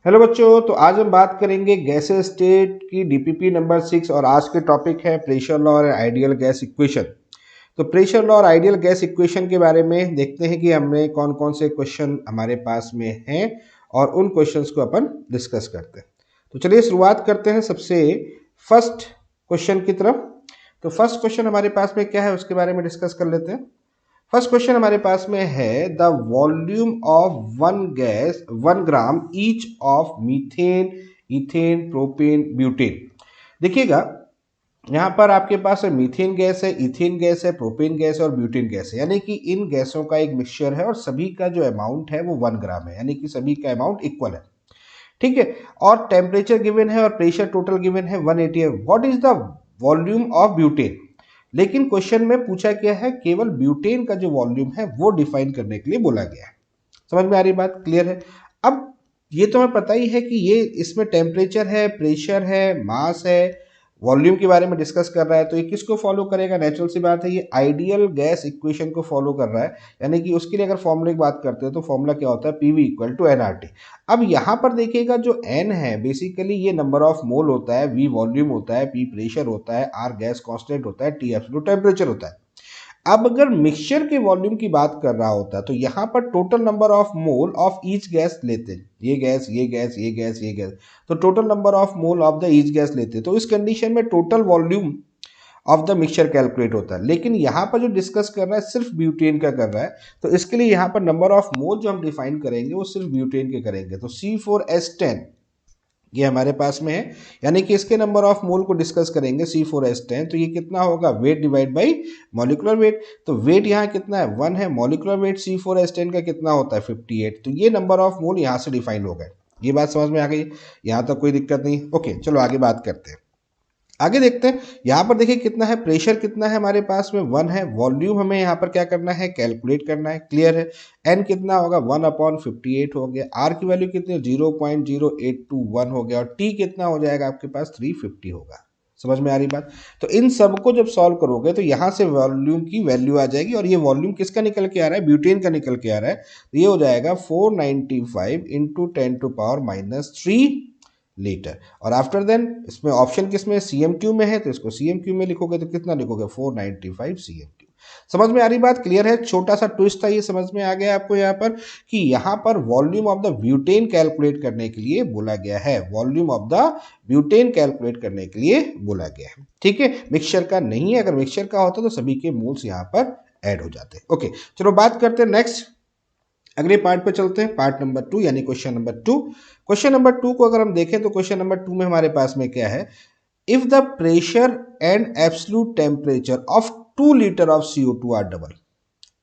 Hello बच्चों, तो आज हम बात करेंगे गैसेस स्टेट की डीपीपी नंबर 6 और आज के टॉपिक है प्रेशर लॉ और आइडियल गैस इक्वेशन। तो प्रेशर लॉ और आइडियल गैस इक्वेशन के बारे में देखते हैं कि हमने कौन कौन से क्वेश्चन हमारे पास में हैं और उन क्वेश्चंस को अपन डिस्कस करते हैं। तो चलिए शुरुआत करते हैं सबसे फर्स्ट क्वेश्चन की तरफ। तो फर्स्ट क्वेश्चन हमारे पास में क्या है उसके बारे में डिस्कस कर लेते हैं। फर्स्ट क्वेश्चन हमारे पास में है the volume of one gram each of methane, ethane, propane, butane. देखिएगा, यहाँ पर आपके पास मीथेन गैस है, इथेन गैस है, प्रोपेन गैस है और ब्यूटेन गैस है, यानी कि इन गैसों का एक मिक्सचर है और सभी का जो अमाउंट है वो 1 ग्राम है, यानी कि सभी का अमाउंट इक्वल है। ठीक है। और टेम्परेचर गिवन है और प्रेशर टोटल गिवन है 180 है। What is the volume of butane? लेकिन क्वेश्चन में पूछा गया है केवल ब्यूटेन का जो वॉल्यूम है वो डिफाइन करने के लिए बोला गया है। समझ में आ रही बात? क्लियर है? अब ये तो हमें पता ही है कि ये इसमें टेम्परेचर है, प्रेशर है, मास है, वॉल्यूम के बारे में डिस्कस कर रहा है, तो ये किसको फॉलो करेगा? नेचुरल सी बात है, ये आइडियल गैस इक्वेशन को फॉलो कर रहा है। यानी कि उसके लिए अगर फॉर्मूले की बात करते हैं तो फॉर्मूला क्या होता है? PV equal to NRT. अब यहाँ पर देखिएगा जो एन है बेसिकली ये नंबर ऑफ मोल होता है, वी वॉल्यूम होता है, पी प्रेशर होता है, आर गैस कांस्टेंट होता है, टी एब्सोल्यूट टेम्परेचर होता है। अब अगर मिक्सचर के वॉल्यूम की बात कर रहा होता तो यहाँ पर total number of mole of each gas लेते, ये गैस, ये गैस, ये गैस, ये गैस, तो total number of mole of the each gas लेते, तो इस कंडीशन में total volume of the mixture calculate होता है। लेकिन यहाँ पर जो डिस्कस कर रहा है सिर्फ ब्यूटेन का कर रहा है, तो इसके लिए यहाँ पर नंबर ऑफ मोल जो हम डिफाइन करेंगे वो सिर्फ ब्यूटेन के करेंगे। तो C4H10 ये हमारे पास में है, यानी कि इसके नंबर ऑफ मोल को डिस्कस करेंगे C4H10, तो ये कितना होगा? Wait divide by molecular weight. तो वेट यहाँ कितना है? 1 है। मॉलिक्यूलर वेट C4H10 का कितना होता है? 58। तो ये नंबर ऑफ मोल यहाँ से डिफाइन हो गए। ये बात समझ में आ गई? यहाँ तक कोई दिक्कत नहीं? ओके, चलो आगे बात करते हैं। आगे देखते हैं, यहाँ पर देखिए कितना है, प्रेशर कितना है हमारे पास में? 1 है। वॉल्यूम हमें यहाँ पर क्या करना है? कैलकुलेट करना है। क्लियर है? एन कितना होगा? 1/58 हो गया। आर की वैल्यू कितनी? 0.0821 हो गया। और टी कितना हो जाएगा आपके पास? 350 होगा। समझ में आ रही बात? तो इन सबको जब सॉल्व करोगे तो यहाँ से वॉल्यूम की वैल्यू आ जाएगी, और ये वॉल्यूम किसका निकल के आ रहा है? ब्यूटेन का निकल के आ रहा है। तो ये हो जाएगा 495 इंटू 10⁻³ लीटर। और आफ्टर देन इसमें ऑप्शन किसमें? CM3 में है, तो इसको CM3 में लिखोगे तो कितना लिखोगे? 495 CM3। समझ में आ रही बात? क्लियर है? छोटा सा ट्विस्ट था, ये समझ में आ गया आपको यहाँ पर कि यहाँ पर volume of the butane calculate करने के लिए बोला गया है। Volume of the butane calculate करने के लिए बोला गया है। ठीक है, मिक्सचर का नहीं है। अगर मिक्सचर का होता तो सभी के मोल्स यहाँ पर ऐड हो जाते। ओके, चलो बात करते हैं नेक्स्ट, अगले पार्ट पे चलते हैं, पार्ट नंबर 2 यानी क्वेश्चन नंबर 2। क्वेश्चन नंबर 2 को अगर हम देखें तो क्वेश्चन नंबर 2 में हमारे पास में क्या है? If the pressure and absolute temperature of 2 litre of CO2 are double.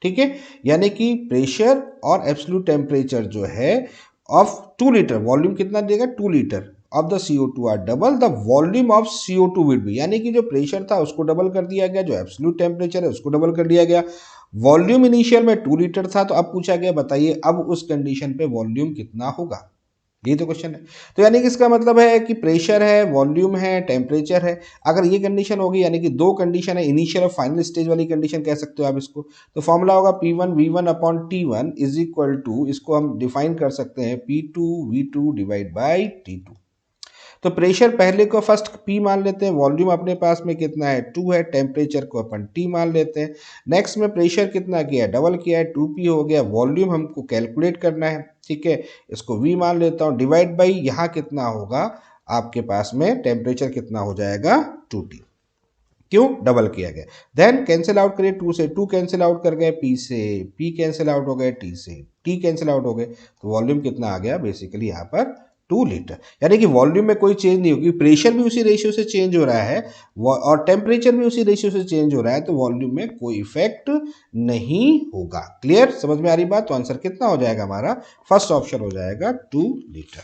ठीक है, यानी कि प्रेशर और एब्सोल्यूट टेम्परेचर जो है ऑफ 2 लीटर, वॉल्यूम कितना देगा? 2 litre of the CO2 are double, the volume of CO2 will be, यानी कि जो प्रेशर था उसको डबल कर दिया गया, जो एब्सोल्यूट टेम्परेचर है उसको डबल कर दिया गया। वॉल्यूम इनिशियल में 2 लीटर था, तो अब पूछा गया बताइए अब उस कंडीशन पे वॉल्यूम कितना होगा? ये तो क्वेश्चन है। तो यानी कि इसका मतलब है कि प्रेशर है, वॉल्यूम है, टेम्परेचर है। अगर ये कंडीशन होगी, यानी कि 2 कंडीशन है, इनिशियल और फाइनल स्टेज वाली कंडीशन कह सकते हो आप इसको। तो फॉर्मूला होगा P1V1/T1 इज इक्वल टू, इसको हम डिफाइन कर सकते हैं P2V2 डिवाइड बाई T2। तो प्रेशर पहले को फर्स्ट P मान लेते हैं, वॉल्यूम अपने पास में कितना है? 2 है, टेम्परेचर को अपन T मान लेते हैं। नेक्स्ट में प्रेशर कितना किया है? डबल किया है, 2P हो गया। वॉल्यूम हमको कैलकुलेट करना है, ठीक है, इसको V मान लेता हूँ, डिवाइड बाई यहाँ कितना होगा आपके पास में? टेम्परेचर कितना हो जाएगा? 2T। क्यों? डबल किया गया। देन कैंसिल आउट करिए, 2 से 2 कैंसिल आउट कर गए, P से P कैंसिल आउट हो गए, T से T कैंसिल आउट हो गए। तो वॉल्यूम कितना आ गया बेसिकली यहाँ पर? 2 लीटर। यानी कि वॉल्यूम में कोई चेंज नहीं होगी, प्रेशर भी उसी रेशियो से चेंज हो रहा है और टेम्परेचर भी उसी रेशियो से चेंज हो रहा है, तो वॉल्यूम में कोई इफेक्ट नहीं होगा। क्लियर? समझ में आ रही बात? तो आंसर कितना हो जाएगा हमारा? फर्स्ट ऑप्शन हो जाएगा 2 लीटर।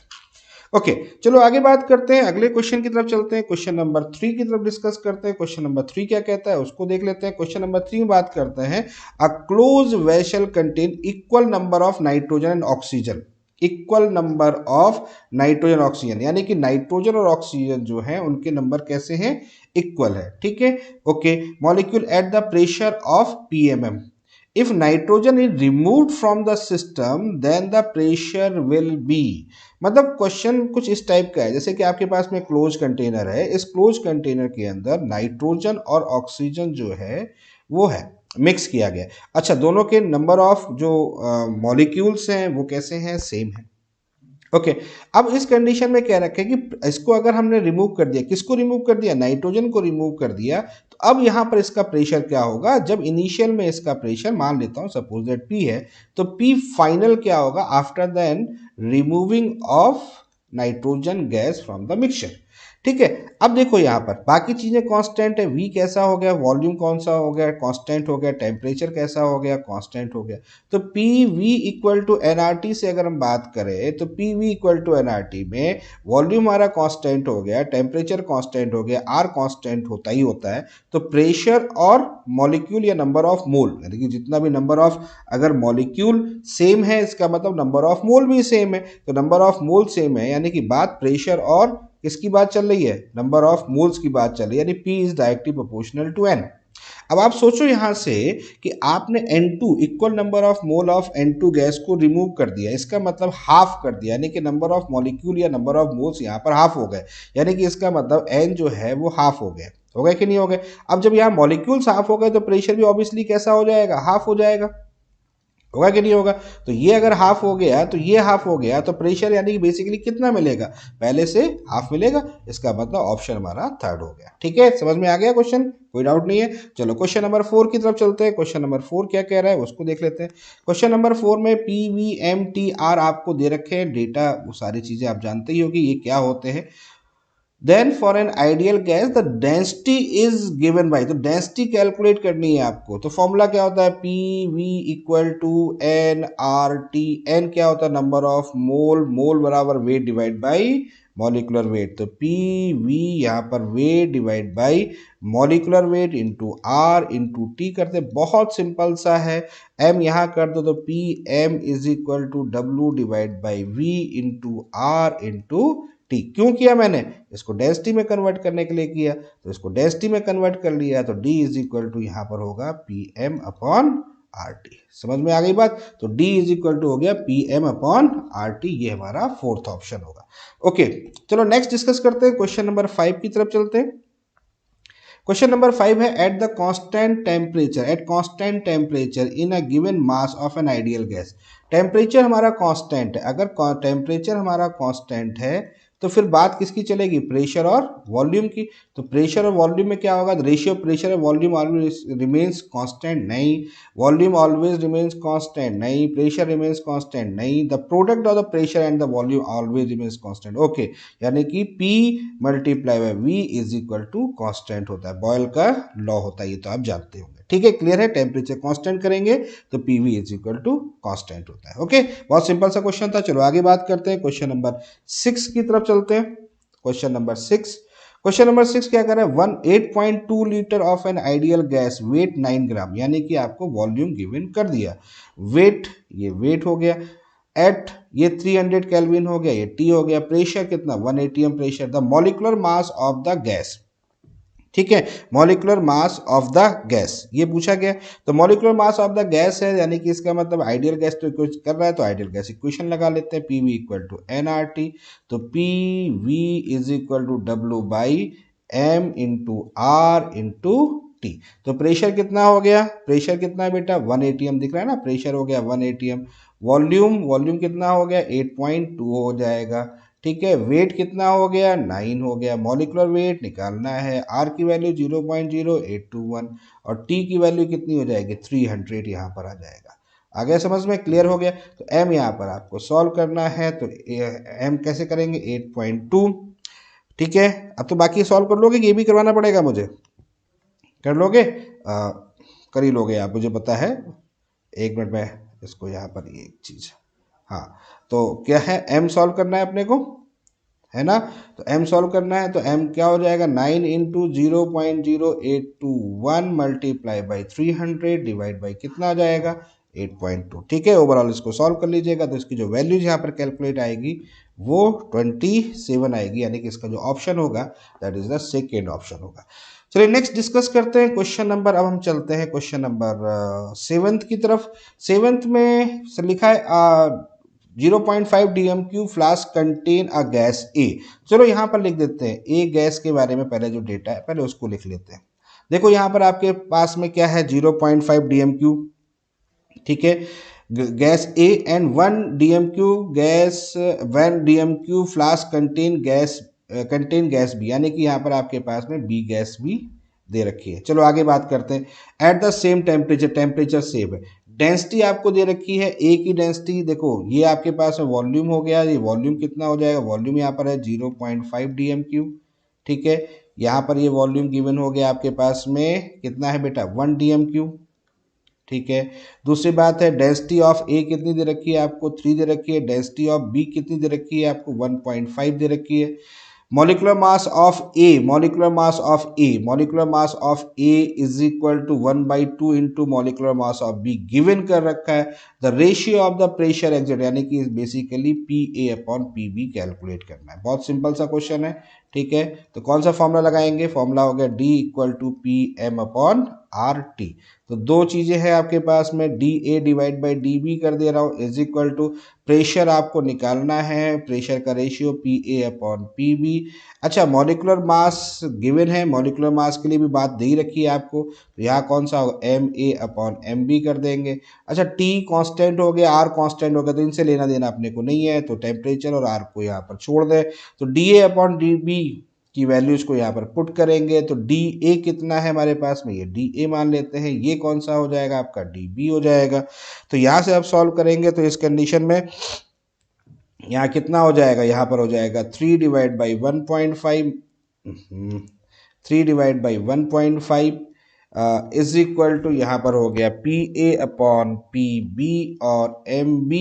ओके, चलो आगे बात करते हैं, अगले क्वेश्चन की तरफ चलते हैं, क्वेश्चन नंबर 3 की तरफ डिस्कस करते हैं। क्वेश्चन नंबर 3 क्या कहता है उसको देख लेते हैं। क्वेश्चन नंबर 3 में बात करते हैं, a close vessel contain equal number of nitrogen and oxygen, equal number of nitrogen oxygen, यानी कि नाइट्रोजन और ऑक्सीजन जो है उनके नंबर कैसे हैं? इक्वल है। ठीक है, okay. Molecule at the pressure of PMM, if nitrogen is removed from the system then the pressure will be. मतलब क्वेश्चन कुछ इस टाइप का है, जैसे कि आपके पास में क्लोज कंटेनर है, इस क्लोज कंटेनर के अंदर नाइट्रोजन और ऑक्सीजन जो है वो है मिक्स किया गया। अच्छा, दोनों के नंबर ऑफ जो मॉलिक्यूल्स हैं वो कैसे हैं, सेम है। ओके, अब इस कंडीशन में क्या रखें कि इसको अगर हमने रिमूव कर दिया, किसको रिमूव कर दिया, नाइट्रोजन को रिमूव कर दिया, तो अब यहां पर इसका प्रेशर क्या होगा, जब इनिशियल में इसका प्रेशर मान लेता हूं सपोज दैट P है, तो P फाइनल क्या होगा after then removing of nitrogen gas from the mixture. ठीक है, अब देखो यहां पर बाकी चीजें कांस्टेंट है, V कैसा हो गया, वॉल्यूम कौन सा हो गया, कांस्टेंट हो गया, टेम्परेचर कैसा हो गया, कांस्टेंट हो गया। तो P V equal to NRT से अगर हम बात करें तो P V equal to NRT में वॉल्यूम हमारा कांस्टेंट हो गया, टेम्परेचर कांस्टेंट हो गया, आर कांस्टेंट होता ही होता है, तो प्रेशर और मॉलिक्यूल या नंबर ऑफ मोल, यानी कि जितना भी नंबर ऑफ, अगर मॉलिक्यूल सेम है इसका मतलब नंबर ऑफ मोल भी सेम है, तो नंबर ऑफ मोल सेम है यानी कि बात प्रेशर और किसकी बात चल रही है, नंबर ऑफ मोल्स की बात चल रही है, यानी P is directly proportional to N। अब आप सोचो यहां से कि आपने N2 equal number of mole of N2 gas को रिमूव कर दिया, इसका मतलब हाफ कर दिया, यानी कि नंबर ऑफ मॉलिक्यूल या नंबर ऑफ मोल्स यहां पर हाफ हो गए, यानी कि इसका मतलब N जो है वो हाफ हो गए, हो गए कि नहीं हो गए। अब जब यहाँ मॉलिक्यूल्स हाफ हो गए तो प्रेशर भी ऑब्वियसली कैसा हो जाएगा, हाफ हो जाएगा, होगा कि नहीं होगा। तो ये अगर हाफ हो गया तो ये हाफ हो गया, तो प्रेशर यानी कि बेसिकली कितना मिलेगा, पहले से हाफ मिलेगा, इसका मतलब ऑप्शन हमारा थर्ड हो गया। ठीक है, समझ में आ गया क्वेश्चन, कोई डाउट नहीं है। चलो क्वेश्चन नंबर 4 की तरफ चलते हैं। क्वेश्चन नंबर 4 क्या कह रहा है उसको देख लेते हैं। क्वेश्चन नंबर 4 में P V M T R आपको दे रखे हैं डेटा, वो सारी चीजें आप जानते ही होगी ये क्या होते हैं। Then for an ideal gas the density is given by, तो डेंसिटी कैलकुलेट करनी है आपको, तो फॉर्मूला क्या होता है, P V equal to N R T. N क्या होता है, नंबर ऑफ मोल, मोल बराबर weight divide by molecular weight, तो पी वी यहाँ पर weight divide by molecular weight into R into T करते, बहुत सिंपल सा है। एम यहाँ कर दो तो P M is equal to W divide by V into R into T. क्यों किया मैंने, इसको डेंसिटी में कन्वर्ट करने के लिए किया, तो इसको डेंसिटी में कन्वर्ट कर लिया, तो D इज इक्वल टू यहाँ पर होगा P M upon R T. समझ में आ गई बात, तो D इज इक्वल टू हो गया P M upon R T, ये हमारा फोर्थ ऑप्शन होगा। ओके, चलो नेक्स्ट डिस्कस करते हैं, क्वेश्चन नंबर 5 की तरफ चलते हैं। क्वेश्चन नंबर 5 है at the constant temperature, at constant temperature in a given mass of an ideal gas. Temperature हमारा कांस्टेंट है, अगर टेम्परेचर हमारा कांस्टेंट है तो फिर बात किसकी चलेगी, प्रेशर और वॉल्यूम की। तो प्रेशर और वॉल्यूम में क्या होगा, रेशियो प्रेशर और वॉल्यूम ऑलवेज रिमेन्स कांस्टेंट, नहीं, वॉल्यूम ऑलवेज रिमेन्स कांस्टेंट, नहीं, प्रेशर रिमेन्स कांस्टेंट, नहीं, the product of the pressure and the volume always remains constant. Okay, यानी कि P multiply by V is equal to constant होता है, boil का law होता है, ये तो आप जानते होंगे। ठीक है, क्लियर है, टेम्परेचर कांस्टेंट करेंगे तो PV is equal to constant होता है। ओके, बहुत सिंपल सा क्वेश्चन था। चलो आगे बात करते हैं, क्वेश्चन नंबर 6 की तरफ चलते हैं। क्वेश्चन नंबर 6, क्वेश्चन नंबर 6 क्या कर रहा है, 8.2 litre of an ideal gas, weight 9 gram, यानी कि आपको वॉल्यूम गिवन कर दिया, वेट, ये वेट हो गया, एट ये 300 केल्विन हो गया, ये टी हो गया, प्रेशर कितना 1 atm pressure, the molecular mass of the gas. ठीक है, molecular mass of the gas ये पूछा गया, तो molecular mass of the gas है, यानी कि इसका मतलब आइडियल गैस तो कर रहा है, तो आइडियल गैस इक्वेशन लगा लेते हैं, P V equal to N R T, तो P V is equal to W by M into R into T. तो प्रेशर कितना हो गया, प्रेशर कितना है बेटा 1 atm दिख रहा है ना, प्रेशर हो गया 1 atm, वॉल्यूम, वॉल्यूम कितना हो गया 8.2 हो जाएगा। ठीक है, वेट कितना हो गया 9 हो गया, मॉलिकुलर वेट निकालना है, आर की वैल्यू 0.0821 और टी की वैल्यू कितनी हो जाएगी 300, यहाँ पर आ जाएगा। आ गया समझ में, क्लियर हो गया। तो एम यहाँ पर आपको सॉल्व करना है, तो एम कैसे करेंगे 8.2। ठीक है, अब तो बाकी सॉल्व कर लोगे, ये भी करवाना पड़ेगा मुझे, कर लोगे, कर ही लोगे आप, मुझे पता है। एक मिनट में इसको यहाँ पर ये चीज़, हाँ, तो क्या है एम सॉल्व करना है अपने को, है ना, तो एम सॉल्व करना है, तो एम क्या हो जाएगा 9 into 0.0821 multiply by 300 divide by कितना आ जाएगा 8.2। ठीक है, ओवरऑल इसको सॉल्व कर लीजिएगा, तो इसकी जो वैल्यूज यहाँ पर कैलकुलेट आएगी वो 27 आएगी, यानी कि इसका जो ऑप्शन होगा that is the second option होगा। चलिए नेक्स्ट डिस्कस करते हैं क्वेश्चन नंबर, अब हम चलते हैं क्वेश्चन नंबर 7th की तरफ। 7th में लिखा है 0.5 DMQ flask contain a gas A. चलो यहाँ पर लिख देते हैं ए गैस के बारे में, पहले जो डेटा है पहले उसको लिख लेते हैं। देखो यहाँ पर आपके पास में क्या है 0.5 DMQ, ठीक है, gas A and 1 DMQ flask contain gas B, यानी कि यहाँ पर आपके पास में बी गैस भी दे रखी है। चलो आगे बात करते हैं। At the same temperature, temperature same है, डेंसिटी आपको दे रखी है ए की डेंसिटी। देखो ये आपके पास में वॉल्यूम हो गया, ये वॉल्यूम कितना हो जाएगा, वॉल्यूम यहाँ पर है 0.5 DMQ, ठीक है। यहाँ पर ये वॉल्यूम गिवन हो गया आपके पास में कितना है बेटा 1 DMQ, ठीक है। दूसरी बात है डेंसिटी ऑफ ए कितनी दे रखी है आपको 3 दे रखी है, डेंसिटी ऑफ बी कितनी दे रखी है आपको 1.5 दे रखी है। Molecular mass of A, molecular mass of A is equal to 1/2 into molecular mass of B given कर रखा है। The ratio of the pressure exert, यानी कि basically P A upon P B calculate करना है। बहुत सिंपल सा question है, ठीक है। तो कौन सा फॉर्मूला लगाएंगे, फॉर्मूला हो गया D equal to P M upon R T. तो दो चीजें हैं आपके पास में, D A divide by D B कर दे रहा हूँ, इज इक्वल टू प्रेशर आपको निकालना है, प्रेशर का ratio P A upon P B. अच्छा मॉलिक्यूलर मास गिवन है, मॉलिक्यूलर मास के लिए भी बात दे ही रखी है आपको, तो यहाँ कौन सा होगा M A upon M B कर देंगे। अच्छा टी कांस्टेंट हो गया, आर कांस्टेंट हो गया, तो इनसे लेना देना अपने को नहीं है, तो टेम्परेचर और आर को यहाँ पर छोड़ दें। तो D A upon D B की वैल्यूज को यहाँ पर पुट करेंगे, तो डी ए कितना है हमारे पास में, ये डी ए मान लेते हैं, ये कौन सा हो जाएगा आपका डी बी हो जाएगा। तो यहाँ से आप सॉल्व करेंगे तो इस कंडीशन में यहाँ कितना हो जाएगा, यहाँ पर हो जाएगा 3 divide by 1.5, 3 divide by 1.5 is equal to यहाँ पर हो गया P A upon P B और M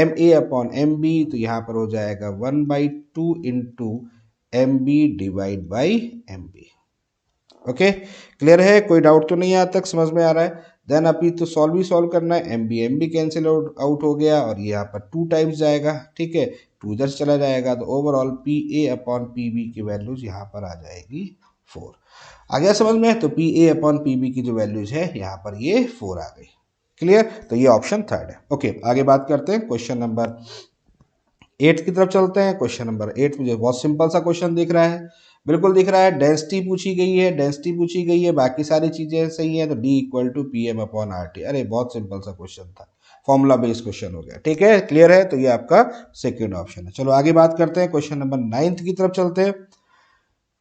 A upon M B, तो यहाँ पर हो जाएगा 1/2 into M B divide by M B. Okay clear है, कोई डाउट तो नहीं है, आज तक समझ में आ रहा है। देन अभी तो सॉल्व करना है, एम बी कैंसिल आउट हो गया और ये यहाँ पर 2 टाइम्स जाएगा, ठीक है, 2 इधर चला जाएगा, तो overall P A upon P B की वैल्यूज यहाँ पर आ जाएगी 4। आ गया समझ में, तो P A upon P B की जो वैल्यूज है यहाँ पर ये 4 आ गई। क्लियर, तो ये ऑप्शन 3rd है। ओके आगे बात करते हैं, क्वेश्चन नंबर 8 की तरफ चलते हैं। क्वेश्चन नंबर 8 मुझे बहुत सिंपल सा क्वेश्चन दिख रहा है, बिल्कुल दिख रहा है, डेंसिटी पूछी गई है, बाकी सारी चीजें सही है, तो D equal to P M upon R T. अरे बहुत सिंपल सा क्वेश्चन था, फॉर्मूला बेस्ड क्वेश्चन हो गया, ठीक है, क्लियर है, तो ये आपका सेकेंड ऑप्शन है। चलो आगे बात करते हैं, क्वेश्चन नंबर 9 की तरफ चलते हैं।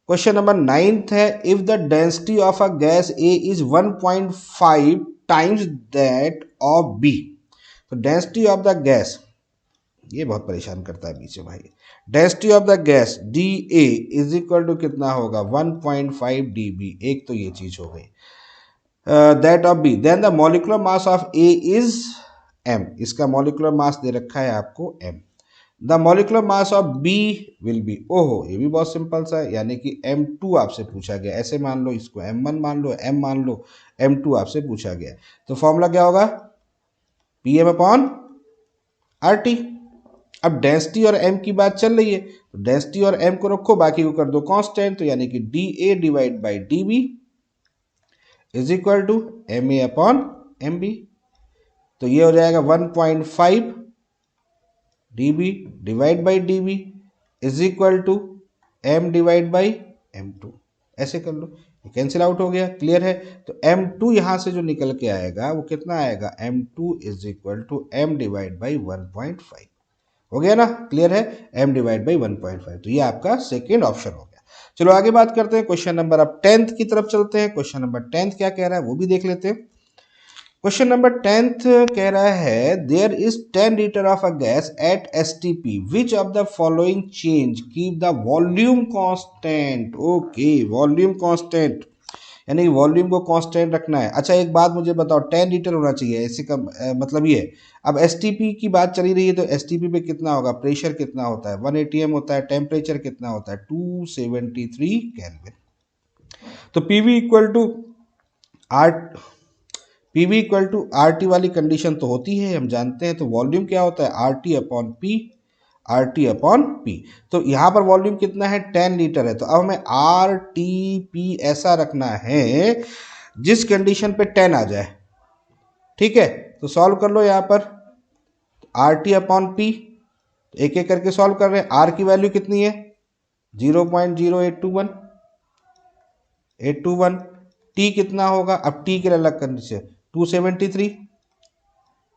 क्वेश्चन नंबर 9 है, if the density of a gas A is 1.5 times that of B. तो डेंसिटी ऑफ द गैस, ये बहुत परेशान करता है बीच में भाई, density of the gas D A is equal to कितना होगा 1.5 डी बी, एक तो ये चीज हो गई, that of B, then the molecular mass of A is M, इसका मॉलिक्यूलर मास दे रखा है आपको M, the molecular mass of B will be, ओहो ये भी बहुत सिंपल सा है, यानी कि M2 आपसे पूछा गया, ऐसे मान लो, इसको M1 मान लो, M मान लो, M2 आपसे पूछा गया, तो फॉर्मूला क्या होगा P M upon R T. अब डेंसिटी और एम की बात चल रही है, तो डेंसिटी और एम को रखो, बाकी को कर दो कांस्टेंट, तो यानी कि D A divide by D B is equal to M A upon M B. तो ये हो जाएगा 1.5 D B divide by D B is equal to M divide by M two, ऐसे कर लो, कैंसिल आउट हो गया, क्लियर है। तो M2 यहां से जो निकल के आएगा वो कितना आएगा, M2 is equal to M divide by 1.5, हो गया ना, क्लियर है, m डिवाइड बाई 1.5, तो ये आपका सेकेंड ऑप्शन हो गया। चलो आगे बात करते हैं, क्वेश्चन नंबर अब 10th की तरफ चलते हैं। क्वेश्चन नंबर 10th क्या कह रहा है वो भी देख लेते हैं। क्वेश्चन नंबर 10th कह रहा है, there is 10 litre of a gas at STP, which of the following change keep the volume constant. Okay volume constant, यानी वॉल्यूम को कांस्टेंट रखना है। अच्छा एक बात मुझे बताओ, 10 लीटर होना चाहिए, इसी का मतलब ये है। अब एसटीपी की बात चली रही है, तो एसटीपी पे कितना होगा, प्रेशर कितना होता है 1 atm होता है, टेम्परेचर कितना होता है 273 केल्विन। तो PV equal to R, PV equal to R T वाली कंडीशन तो होती है, हम जानते हैं। तो वॉल्यूम क्या होता है R T upon P, R T upon P. तो यहाँ पर वॉल्यूम कितना है 10 लीटर है, तो अब हमें आर टी पी ऐसा रखना है जिस कंडीशन पे 10 आ जाए। ठीक है, तो सॉल्व कर लो यहाँ पर आर टी अपॉन पी, एक एक करके सॉल्व कर रहे हैं। आर की वैल्यू कितनी है 0.0821, 821। टी कितना होगा, अब टी के लिए अलग करने से 273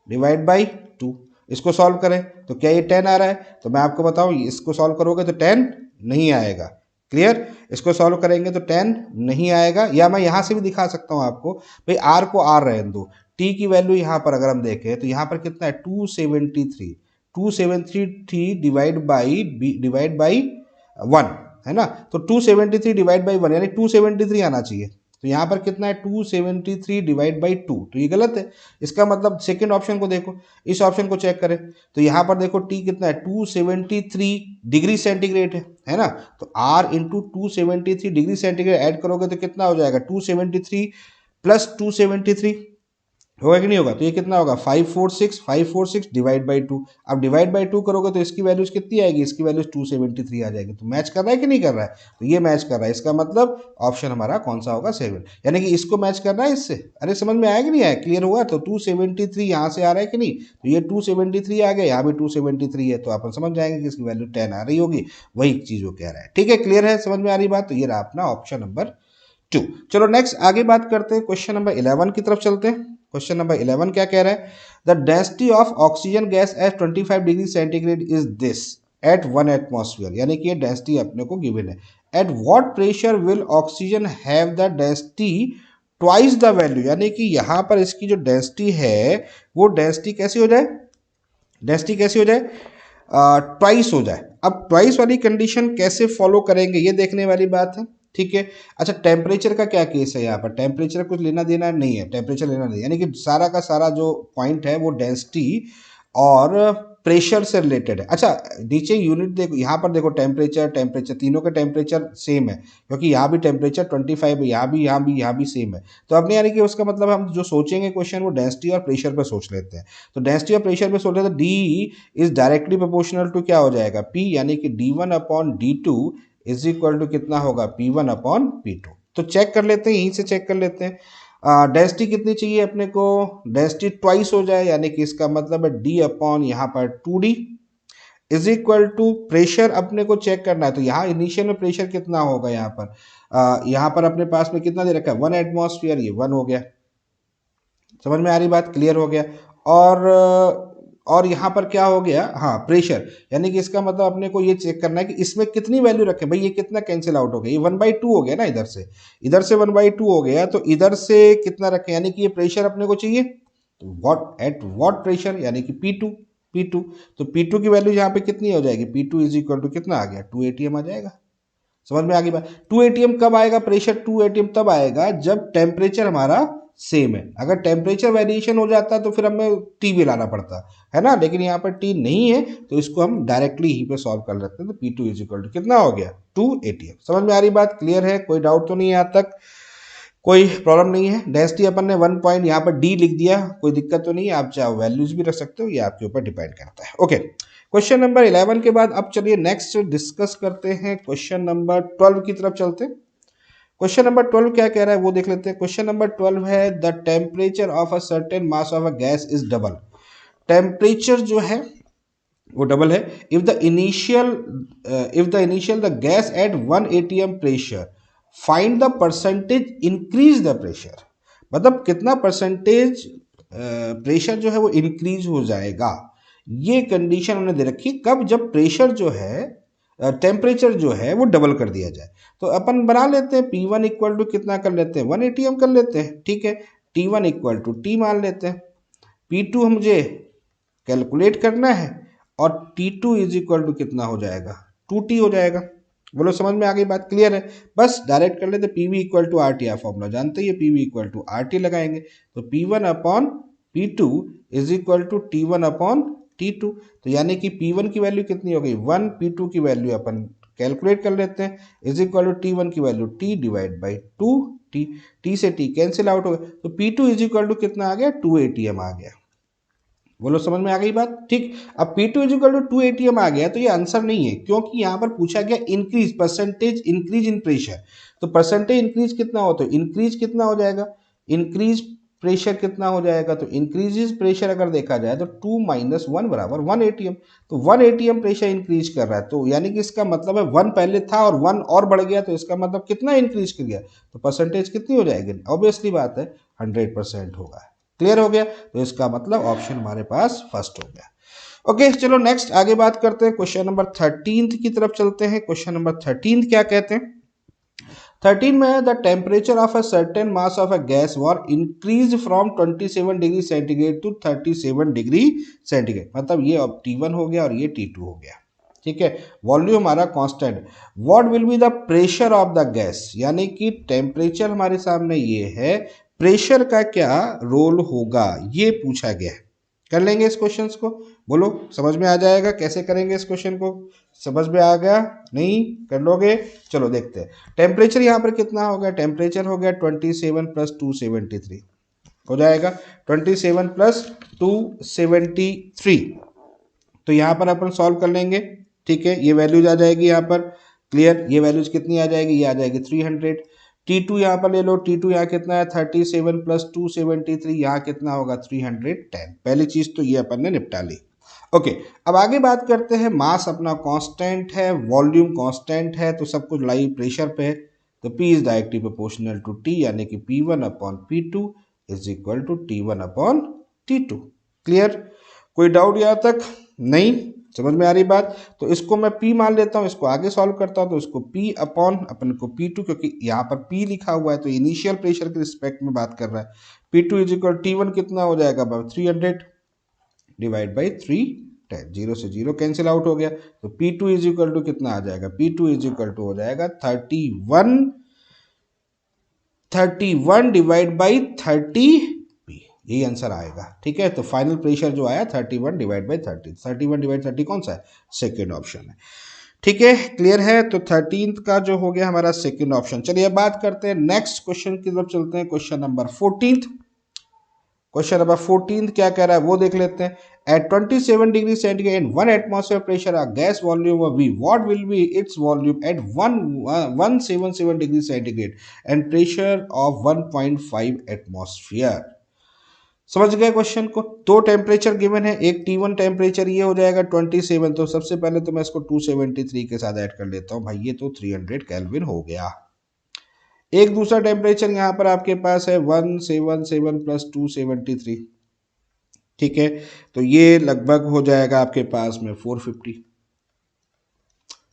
डिवाइड बाई 2, इसको सॉल्व करें तो क्या ये 10 आ रहा है। तो मैं आपको बताऊं इसको सॉल्व करोगे तो 10 नहीं आएगा। क्लियर, इसको सॉल्व करेंगे तो 10 नहीं आएगा। या मैं यहाँ से भी दिखा सकता हूँ आपको, भाई आर को आर रहने दो, टी की वैल्यू यहाँ पर अगर हम देखें तो यहाँ पर कितना है 273, 273 डिवाइड बाई 1 है ना। तो 273 डिवाइड बाई 1 यानी 273 आना चाहिए। तो यहाँ पर कितना है 273 डिवाइड बाई 2, तो ये गलत है। इसका मतलब सेकंड ऑप्शन को देखो, इस ऑप्शन को चेक करें तो यहाँ पर देखो टी कितना है 273 डिग्री सेंटीग्रेड है ना। तो R into 273 degree centigrade add करोगे तो कितना हो जाएगा 273 प्लस 273 होगा कि नहीं होगा। तो ये कितना होगा 546 डिवाइड बाई 2। अब डिवाइड बाई 2 करोगे तो इसकी वैल्यूज कितनी आएगी, इसकी वैल्यूज 273 आ जाएगी। तो मैच कर रहा है कि नहीं कर रहा है, तो ये मैच कर रहा है। इसका मतलब ऑप्शन हमारा कौन सा होगा 7, यानी कि इसको मैच कर रहा है इससे। अरे समझ में आया कि नहीं आया, क्लियर हुआ। तो 273 यहाँ से आ रहा है कि नहीं, तो ये 273 आ गया, यहाँ भी 273 है, तो अपन समझ जाएंगे कि इसकी वैल्यू 10 आ रही होगी, वही चीज वो कह रहा है। ठीक है, क्लियर है, समझ में आ रही बात। तो ये रहा अपना ऑप्शन नंबर 2। चलो नेक्स्ट आगे बात करते हैं, क्वेश्चन नंबर 11 की तरफ चलते हैं। क्वेश्चन नंबर 11 क्या कह रहा है, the density of oxygen gas at 25 degree centigrade is this eight 1 atmosphere, यानी कि ये डेंसिटी अपने को गिवन है। At what pressure will oxygen have the density twice the value, यानी कि यहाँ पर इसकी जो डेंसिटी है वो डेंसिटी कैसी हो जाए, डेंसिटी कैसी हो जाए ट्वाइस हो जाए। अब ट्वाइस वाली कंडीशन कैसे फॉलो करेंगे ये देखने वाली बात है। ठीक है, अच्छा टेम्परेचर का क्या केस है, यहाँ पर टेम्परेचर कुछ लेना देना नहीं है, टेम्परेचर लेना नहीं, यानी कि सारा का सारा जो पॉइंट है वो डेंसिटी और प्रेशर से रिलेटेड है। अच्छा नीचे यूनिट देखो, यहाँ पर देखो टेम्परेचर तीनों के टेम्परेचर सेम है, क्योंकि यहाँ भी टेम्परेचर 25 है, यहाँ भी सेम है। तो अपने यानी कि उसका मतलब हम जो सोचेंगे क्वेश्चन वो डेंसिटी और प्रेशर पे सोच लेते हैं। तो डेंसिटी और प्रेशर पे सोच लेते हैं, D is directly proportional to क्या हो जाएगा पी, यानी कि d1 upon d2 is equal to कितना होगा P1 अपॉन P2। तो चेक कर लेते हैं, यहीं से चेक कर लेते हैं। डेंसिटी कितनी चाहिए अपने को, डेंसिटी ट्वाइस हो जाए, यानी कि इसका मतलब है D अपॉन यहाँ पर 2D is equal to pressure अपने को चेक करना है। तो यहाँ इनिशियल में प्रेशर कितना होगा, यहाँ पर अपने पास में कितना दे रखा है 1 एटमॉस्फेयर, ये 1 हो गया। समझ में आ रही बात, क्लियर हो गया। और यहाँ पर क्या हो गया, हाँ प्रेशर, यानी कि इसका मतलब अपने को ये चेक करना है कि इसमें कितनी वैल्यू रखें। भाई ये कितना कैंसिल आउट हो गया, ये 1/2 हो गया ना, इधर से 1/2 हो गया, तो इधर से कितना रखें, यानी कि ये प्रेशर अपने को चाहिए एट व्हाट प्रेशर, यानी कि P2। तो P2 की वैल्यू यहाँ पे कितनी हो जाएगी, P2 इज इक्वल टू कितना आ गया 2 atm आ जाएगा। समझ में आ गई बात। 2 atm कब आएगा प्रेशर, 2 atm तब आएगा जब टेम्परेचर हमारा सेम है। अगर टेम्परेचर वेरिएशन हो जाता है तो फिर हमें टी भी लाना पड़ता है ना, लेकिन यहाँ पर टी नहीं है तो इसको हम डायरेक्टली यहीं पे सॉल्व कर लेते हैं। तो P2 इज इक्वल टू कितना हो गया 2 atm। समझ में आ रही बात, क्लियर है, कोई डाउट तो नहीं है यहाँ तक, कोई प्रॉब्लम नहीं है। डेंसिटी अपन ने 1 पॉइंट यहाँ पर डी लिख दिया, कोई दिक्कत तो नहीं है, आप चाहे वैल्यूज भी रख सकते हो, ये आपके ऊपर डिपेंड करता है। ओके, क्वेश्चन नंबर 11 के बाद अब चलिए नेक्स्ट डिस्कस करते हैं, क्वेश्चन नंबर 12 की तरफ चलते हैं। क्वेश्चन नंबर 12 क्या कह रहा है वो देख लेते हैं। क्वेश्चन नंबर 12 है the temperature of a certain mass of a gas is double. Temperature जो है वो डबल है if the initial the gas at 1 atm pressure, find the percentage increase the pressure. मतलब कितना परसेंटेज प्रेशर जो है वो इंक्रीज हो जाएगा। ये कंडीशन उन्होंने दे रखी कब, जब प्रेशर जो है टेम्परेचर जो है वो डबल कर दिया जाए। तो अपन बना लेते हैं P1 इक्वल टू कितना कर लेते हैं 1 atm कर लेते हैं। ठीक है, T1 इक्वल टू T मान लेते हैं, P2 मुझे कैलकुलेट करना है और T2 इज इक्वल टू कितना हो जाएगा 2T हो जाएगा। बोलो समझ में आ गई बात, क्लियर है। बस डायरेक्ट कर लेते, PV इक्वल टू RT, आप फॉर्मूला जानते ही, PV इक्वल टू RT लगाएंगे तो P1 upon P2 is equal to T1 upon T2। तो यानी कि P1 की वैल्यू कितनी हो गई 1, P2 की वैल्यू अपन कैलकुलेट कर लेते हैं इज इक्वल टू T1 की value T divide by 2T, T से T कैंसिल आउट हो गया, तो P2 इज इक्वल टू कितना आ गया 2 atm आ गया। बोलो समझ में आ गई बात? ठीक। अब P2 इजिकल टू 2 ATM आ गया तो ये आंसर नहीं है, क्योंकि यहाँ पर पूछा गया increase, percentage increase in pressure. तो परसेंटेज इंक्रीज कितना हो, तो इंक्रीज कितना हो जाएगा, इंक्रीज प्रेशर कितना हो जाएगा, तो इंक्रीजेस प्रेशर अगर देखा जाए तो 2 माइनस 1 बराबर 1 ATM। तो 1 ATM प्रेशर इंक्रीज कर रहा है, तो यानी कि इसका मतलब है 1 पहले था और 1 और बढ़ गया, तो इसका मतलब कितना इंक्रीज कर गया, तो परसेंटेज कितनी हो जाएगी, ऑब्वियसली बात है 100% होगा। क्लियर हो गया? तो इसका मतलब ऑप्शन हमारे पास फर्स्ट हो गया। ओके चलो नेक्स्ट आगे बात करते हैं, क्वेश्चन नंबर 13 की तरफ चलते हैं। क्वेश्चन नंबर 13 क्या कहते हैं, 13 में है the temperature of a certain mass of a gas were increase from 27 degree centigrade to 37 degree centigrade. मतलब ये अब T1 हो गया और ये T2 हो गया। ठीक है, वॉल्यूम हमारा constant. What will be the pressure of the gas, यानी कि टेम्परेचर हमारे सामने ये है, प्रेशर का क्या रोल होगा ये पूछा गया है। कर लेंगे इस क्वेश्चन को, बोलो समझ में आ जाएगा कैसे करेंगे इस क्वेश्चन को, समझ में आ गया नहीं, कर लोगे? चलो देखते हैं। टेम्परेचर यहाँ पर कितना हो गया, टेम्परेचर हो गया 27 प्लस 273 हो जाएगा, 27 प्लस 273। तो यहाँ पर अपन सॉल्व कर लेंगे। ठीक है, ये वैल्यूज आ जाएगी यहाँ पर, क्लियर, ये वैल्यूज कितनी आ जाएगी, ये आ जाएगी 300। T2 यहाँ पर ले लो, T2 यहाँ कितना है 37 प्लस 273, यहाँ कितना होगा 310। पहली चीज तो ये अपन ने निपटा ली। ओके, अब आगे बात करते हैं। मास अपना कांस्टेंट है, वॉल्यूम कांस्टेंट है, तो सब कुछ लाइव प्रेशर पे है। तो P is directly proportional to T, यानी कि P1 upon P2 is equal to T1 upon T2। Clear? कोई डाउट यहाँ तक? नहीं, समझ में आ रही बात? तो इसको मैं P मान लेता हूँ, इसको आगे सॉल्व करता हूँ, तो इसको P अपॉन अपन को P2, क्योंकि यहाँ पर P लिखा हुआ है तो इनिशियल प्रेशर के रिस्पेक्ट में बात कर रहा है। P2 इज इक्वल T1 कितना हो जाएगा, 300 डिवाइड बाई 310, 0 से 0 कैंसिल आउट हो गया। तो P2 इज इक्वल टू कितना आ जाएगा, P2 इज इक्वल टू हो जाएगा 31 डिवाइड बाई 30P, यही आंसर आएगा। ठीक है, तो फाइनल प्रेशर जो आया 31 डिवाइड बाई 30, 31 डिवाइड 30 कौन सा है, सेकेंड ऑप्शन है। ठीक है, क्लियर है? तो 13th का जो हो गया हमारा सेकेंड ऑप्शन। चलिए अब बात करते हैं नेक्स्ट क्वेश्चन की तरफ चलते हैं, क्वेश्चन नंबर 14। क्वेश्चन नंबर 14 क्या कह रहा है वो देख लेते हैं। At 27 degree centigrade and 1 atmosphere pressure a gas volume of V, what will be its volume at 177 degree centigrade and pressure of 1.5 atmosphere. समझ गए क्वेश्चन को? दो टेम्परेचर गिवन है, एक T1 टेम्परेचर ये हो जाएगा 27, तो सबसे पहले तो मैं इसको 273 के साथ ऐड कर लेता हूँ भाई, ये तो 300 केल्विन हो गया। एक दूसरा टेम्परेचर यहाँ पर आपके पास है 177 प्लस 273। ठीक है, तो ये लगभग हो जाएगा आपके पास में 450।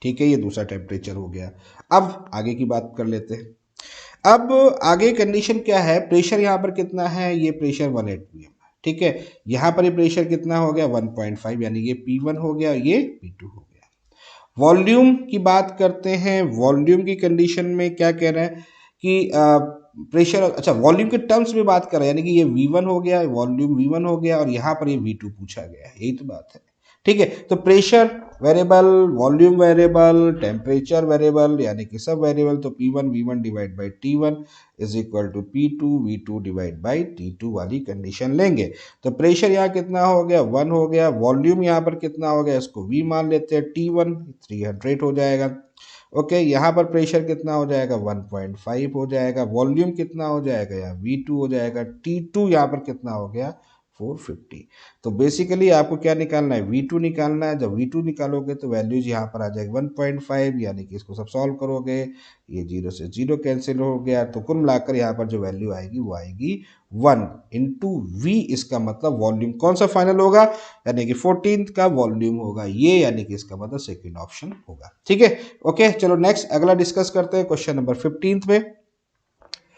ठीक है, ये दूसरा टेम्परेचर हो गया। अब आगे की बात कर लेते हैं। अब आगे कंडीशन क्या है, प्रेशर यहाँ पर कितना है, ये प्रेशर 1 atm। ठीक है, यहाँ पर ये प्रेशर कितना हो गया 1.5, यानी ये P1 हो गया, ये P2 हो गया। वॉल्यूम की बात करते हैं। वॉल्यूम की कंडीशन में क्या कह रहे हैं कि प्रेशर, अच्छा वॉल्यूम के टर्म्स में बात कर रहे हैं, यानी कि ये V1 हो गया, वॉल्यूम V1 हो गया, और यहाँ पर ये V2 पूछा गया है, यही तो बात है। ठीक है, तो pressure variable, volume variable, temperature variable, यानी कि सब वेरिएबल, तो P1 V1 divide by T1 is equal to P2 V2 divide by T2 वाली कंडीशन लेंगे। तो प्रेशर यहाँ कितना हो गया 1 हो गया, वॉल्यूम यहाँ पर कितना हो गया, इसको V मान लेते हैं, T1 300 हो जाएगा। ओके, यहाँ पर प्रेशर कितना हो जाएगा 1.5 हो जाएगा, वॉल्यूम कितना हो जाएगा यहाँ V2 हो जाएगा, T2 यहाँ पर कितना हो गया 450। तो बेसिकली आपको क्या निकालना है, V2 निकालना है। जब V2 निकालोगे तो वैल्यूज यहाँ पर आ जाएगी 1.5, यानी कि इसको सब सॉल्व करोगे, ये 0 से 0 कैंसिल हो गया, तो कुल मिलाकर यहाँ पर जो वैल्यू आएगी वो आएगी 1 इंटू V। इसका मतलब वॉल्यूम कौन सा फाइनल होगा, यानी कि 14th का वॉल्यूम होगा ये, यानी कि इसका मतलब सेकेंड ऑप्शन होगा। ठीक है, ओके चलो नेक्स्ट अगला डिस्कस करते हैं क्वेश्चन नंबर 15 में।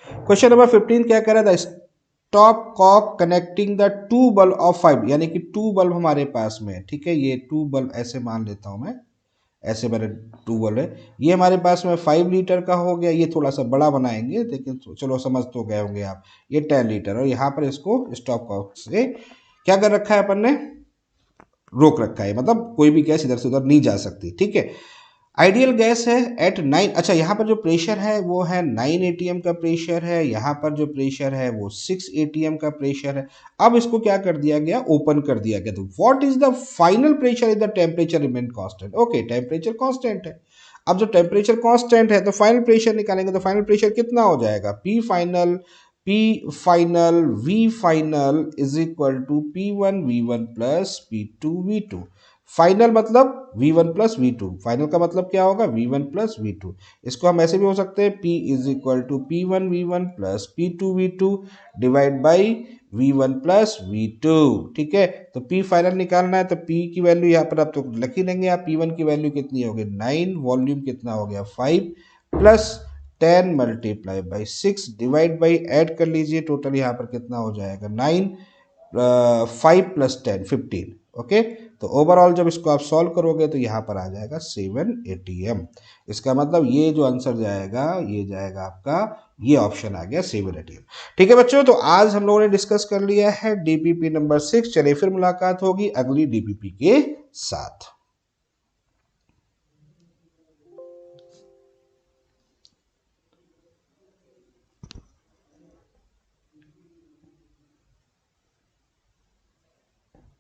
क्वेश्चन नंबर 15 क्या कह रहा था, top cock connecting the two bulb of 5, यानी कि टू बल्ब हमारे पास में। ठीक है, ये टू बल्ब ऐसे मान लेता हूं मैं, ऐसे मेरे टू बल्ब है, ये हमारे पास में 5 लीटर का हो गया, ये थोड़ा सा बड़ा बनाएंगे लेकिन चलो समझ तो गए होंगे आप, ये 10 लीटर, और यहाँ पर इसको स्टॉप कॉक से क्या कर रखा है अपन ने, रोक रखा है, मतलब कोई भी गैस इधर से उधर नहीं जा सकती। ठीक है, आइडियल गैस है एट 9, अच्छा यहाँ पर जो प्रेशर है वो है 9 एटीएम का प्रेशर है, यहाँ पर जो प्रेशर है वो 6 एटीएम का प्रेशर है। अब इसको क्या कर दिया गया, ओपन कर दिया गया। तो what is the final pressure is the temperature remain constant. Okay, temperature constant है। अब जो टेम्परेचर कांस्टेंट है तो फाइनल प्रेशर निकालेंगे, तो फाइनल प्रेशर कितना हो जाएगा, P final V final is equal to P1 V1 plus P2 V2। Final मतलब V1 प्लस V2, फाइनल का मतलब क्या होगा, V1 प्लस V2। इसको हम ऐसे भी हो सकते हैं, P is equal to P1 V1 plus P2 V2 divide by V1 plus V2। ठीक है, तो P फाइनल निकालना है तो P की वैल्यू यहाँ पर आप तो लिख ही लेंगे आप, P1 की वैल्यू कितनी होगी 9, वॉल्यूम कितना हो गया 5 plus 10 multiply by 6 divide by add कर लीजिए, टोटल यहाँ पर कितना हो जाएगा 9, 5 प्लस 10 15। ओके, तो ओवरऑल जब इसको आप सॉल्व करोगे तो यहाँ पर आ जाएगा 7 ATM। इसका मतलब ये जो आंसर जाएगा ये जाएगा आपका, ये ऑप्शन आ गया 7 ATM। ठीक है बच्चों, तो आज हम लोगों ने डिस्कस कर लिया है DPP नंबर 6। चलिए फिर मुलाकात होगी अगली DPP के साथ।